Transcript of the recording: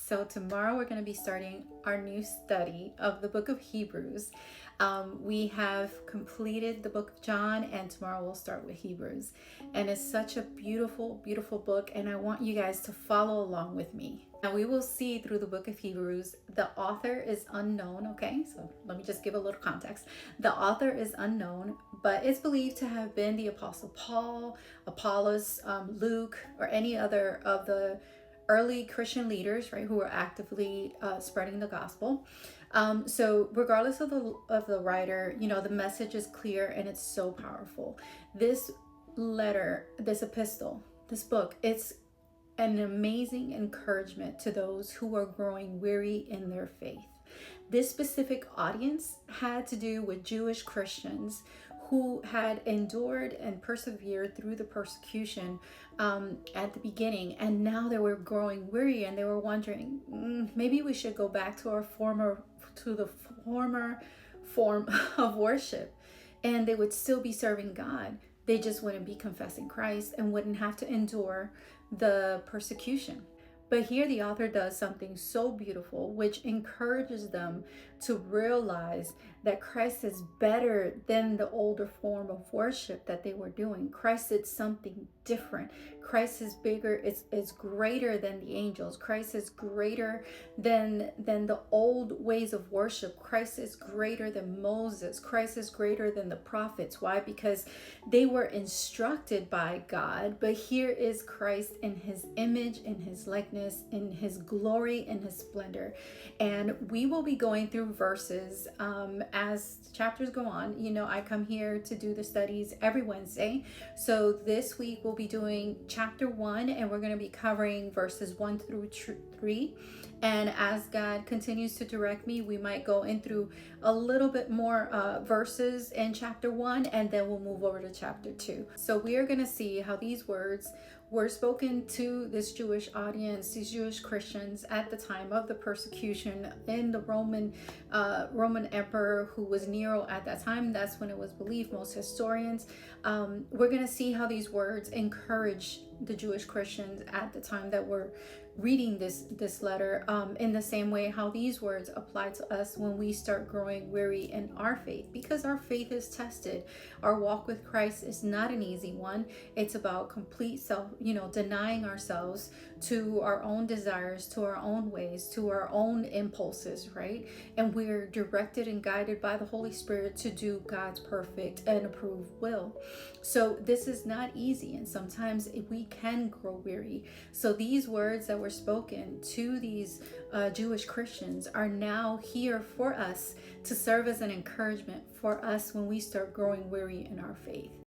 So, tomorrow we're going to be starting our new study of the book of Hebrews. We have completed the book of John, and tomorrow we'll start with Hebrews. And it's such a beautiful, beautiful book, and I want you guys to follow along with me. Now, we will see through the book of Hebrews, the author is unknown, okay? So, let me just give a little context. The author is unknown, but it's believed to have been the Apostle Paul, Apollos, Luke, or any other of the early Christian leaders, right, who were actively spreading the gospel. So regardless of the writer, the message is clear and it's so powerful. This letter, this epistle, this book, it's an amazing encouragement to those who are growing weary in their faith. This specific audience had to do with Jewish Christians who had endured and persevered through the persecution at the beginning, and now they were growing weary and they were wondering, maybe we should go back to the former form of worship, and they would still be serving God. They just wouldn't be confessing Christ and wouldn't have to endure the persecution. But here the author does something so beautiful, which encourages them to realize that Christ is better than the older form of worship that they were doing. Christ did something different. Christ is bigger, it's greater than the angels. Christ is greater than the old ways of worship. Christ is greater than Moses. Christ is greater than the prophets. Why? Because they were instructed by God, but here is Christ in his image, in his likeness, in his glory, in his splendor. And we will be going through verses as chapters go on. I come here to do the studies every Wednesday. So this week we'll be doing chapter 1, and we're going to be covering verses 1 through 3. And as God continues to direct me, we might go in through a little bit more verses in chapter 1, and then we'll move over to chapter 2. So we are going to see how these words were spoken to this Jewish audience, these Jewish Christians at the time of the persecution in the Roman emperor, who was Nero at that time. That's when it was believed, most historians. We're going to see how these words encourage the Jewish Christians at the time that we're reading this letter, in the same way how these words apply to us when we start growing weary in our faith, because our faith is tested. Our walk with Christ is not an easy one. It's about complete denying ourselves to our own desires, to our own ways, to our own impulses, right? And we're directed and guided by the Holy Spirit to do God's perfect and approved will. So this is not easy, and sometimes we can grow weary. So these words that were spoken to these Jewish Christians are now here for us to serve as an encouragement for us when we start growing weary in our faith.